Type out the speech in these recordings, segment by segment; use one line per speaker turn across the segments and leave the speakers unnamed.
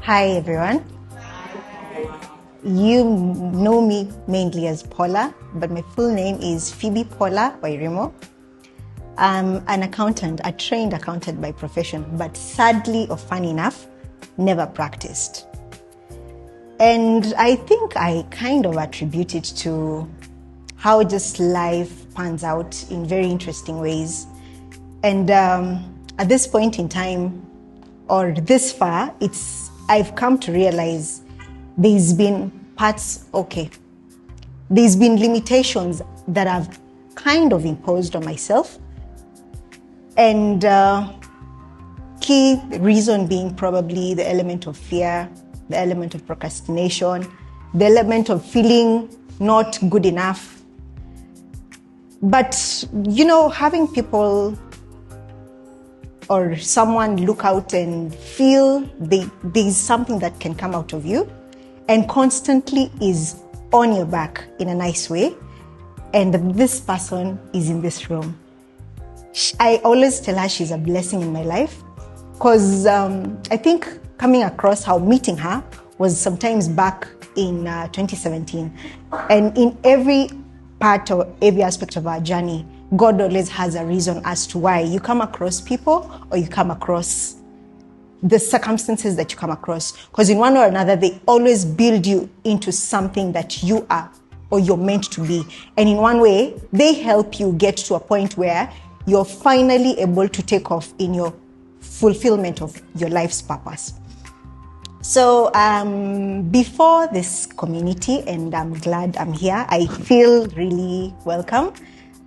Hi everyone. You know me mainly as Paula, but my full name is Phoebe Paula Wairimu. I'm an accountant, a trained accountant by profession, but sadly or funny enough, never practiced. And I think I kind of attribute it to how just life pans out in very interesting ways. And at this point in time, or this far, I've come to realize there's been there's been limitations that I've kind of imposed on myself. And key reason being probably the element of fear, the element of procrastination, the element of feeling not good enough. But, having people or someone look out and feel there's something that can come out of you and constantly is on your back in a nice way, and this person is in this room. I always tell her she's a blessing in my life, because I think coming across meeting her was sometimes back in 2017, and in every part or every aspect of our journey, God always has a reason as to why you come across people or you come across the circumstances that you come across. Because in one or another, they always build you into something that you are or you're meant to be. And in one way, they help you get to a point where you're finally able to take off in your fulfillment of your life's purpose. So before this community, and I'm glad I'm here, I feel really welcome.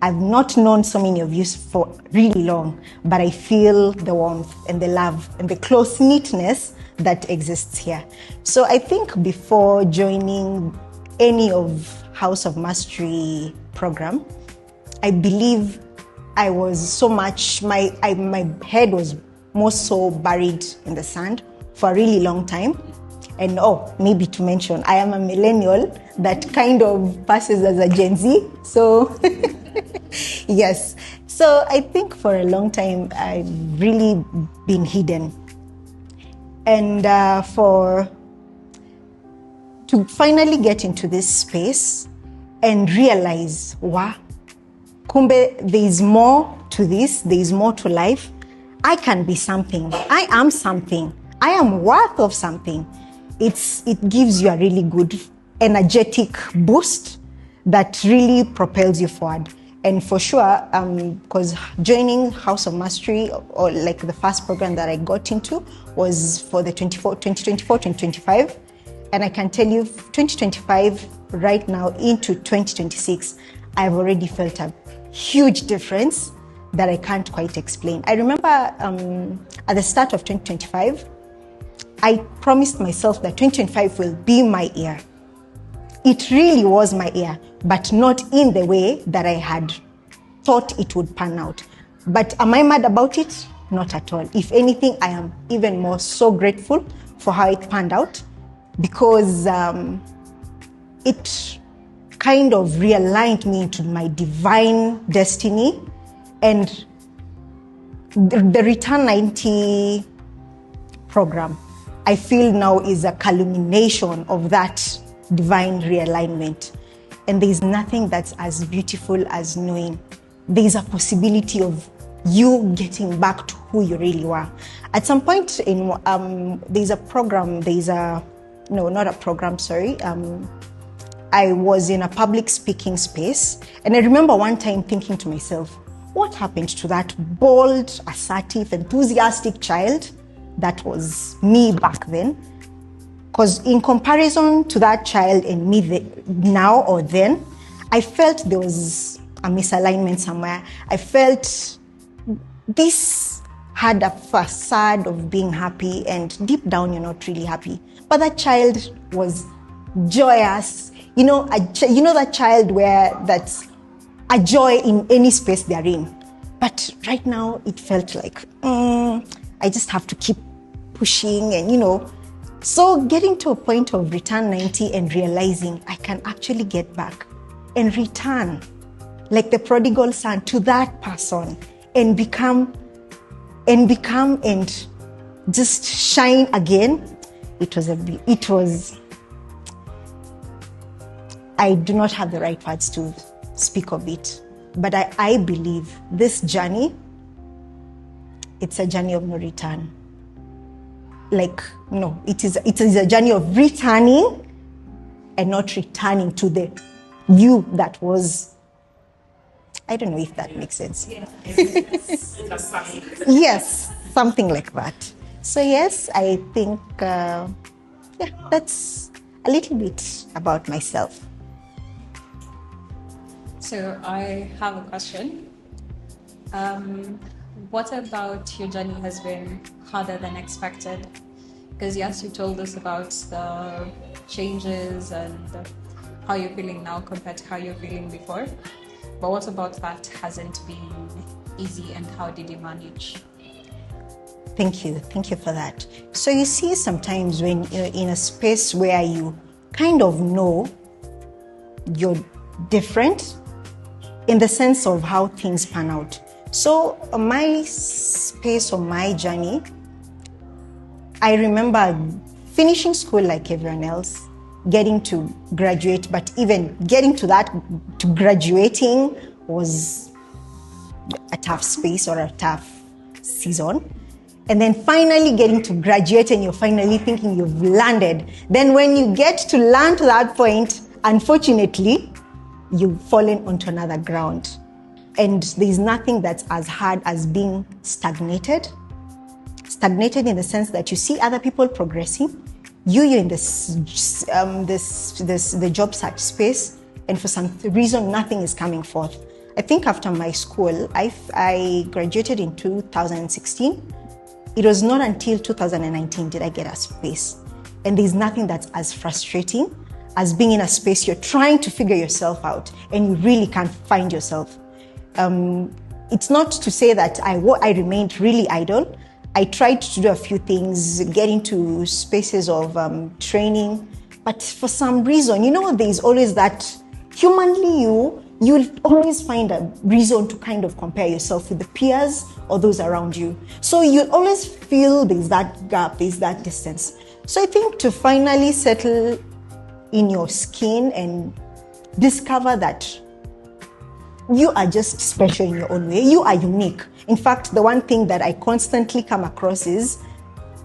I've not known so many of you for really long, but I feel the warmth and the love and the close-knitness that exists here. So I think before joining any of House of Mastery program, I believe I was so much, my head was more so buried in the sand for a really long time. And maybe to mention, I am a millennial that kind of passes as a Gen Z. So yes. So I think for a long time, I've really been hidden. And to finally get into this space and realize, wow, kumbe, there's more to this, there's more to life. I can be something. I am something. I am worth of something. It gives you a really good energetic boost that really propels you forward. And for sure, because joining House of Mastery, or like the first program that I got into, was for the 2024-2025. And I can tell you, 2025 right now into 2026, I've already felt a huge difference that I can't quite explain. I remember at the start of 2025, I promised myself that 2025 will be my year. It really was my year, but not in the way that I had thought it would pan out. But am I mad about it? Not at all. If anything, I am even more so grateful for how it panned out, because it kind of realigned me into my divine destiny. And the Return 90 program, I feel now, is a culmination of that divine realignment. And there's nothing that's as beautiful as knowing there's a possibility of you getting back to who you really were. At some point in, there's a program, I was in a public speaking space. And I remember one time thinking to myself, what happened to that bold, assertive, enthusiastic child that was me back then? Because in comparison to that child and me now or then, I felt there was a misalignment somewhere. I felt this had a facade of being happy, and deep down you're not really happy. But that child was joyous. That child where that's a joy in any space they're in. But right now it felt like, I just have to keep pushing and, So getting to a point of Return 90 and realizing I can actually get back and return like the prodigal son to that person and become and just shine again. it was, I do not have the right words to speak of it, but I believe this journey, it's a journey of no return. Like, no, it is a journey of returning and not returning to the you that was. I don't know if that makes sense. Yes, something like that. So yes, I think, that's a little bit about myself.
So I have a question. What about your journey has been harder than expected? Because yes, you told us about the changes and how you're feeling now compared to how you're feeling before. But what about that hasn't been easy, and how did you manage?
Thank you for that. So you see, sometimes when you're in a space where you kind of know you're different in the sense of how things pan out. So my space or my journey, I remember finishing school like everyone else, getting to graduate, but even getting to graduating was a tough space or a tough season. And then finally getting to graduate and you're finally thinking you've landed. Then when you get to land to that point, unfortunately, you've fallen onto another ground. And there's nothing that's as hard as being stagnated. Stagnated in the sense that you see other people progressing. You're in the job search space, and for some reason, nothing is coming forth. I think after my school, I graduated in 2016. It was not until 2019 did I get a space. And there's nothing that's as frustrating as being in a space you're trying to figure yourself out and you really can't find yourself. It's not to say that I remained really idle. I tried to do a few things, get into spaces of training, but for some reason, there's always that, humanly you'll always find a reason to kind of compare yourself with the peers or those around you. So you'll always feel there's that gap, there's that distance. So I think to finally settle in your skin and discover that you are just special in your own way. You are unique. In fact, the one thing that I constantly come across is,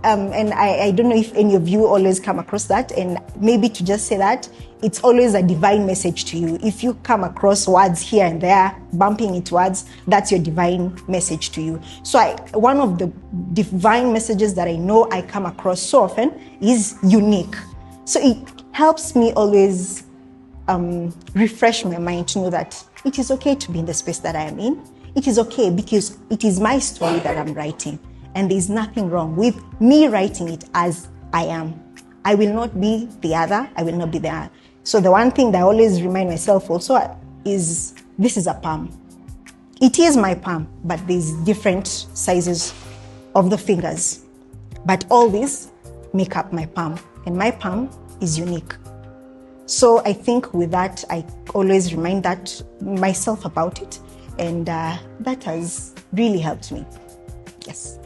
and I don't know if any of you always come across that, and maybe to just say that, it's always a divine message to you. If you come across words here and there, bumping into words, that's your divine message to you. So one of the divine messages that I know I come across so often is unique. So it helps me always refresh my mind to know that it is okay to be in the space that I am in. It is okay because it is my story that I'm writing. And there's nothing wrong with me writing it as I am. I will not be the other. I will not be the other. So the one thing that I always remind myself also is this is a palm. It is my palm, but there's different sizes of the fingers. But all these make up my palm. And my palm is unique. So I think with that, I always remind myself about it. And that has really helped me. Yes.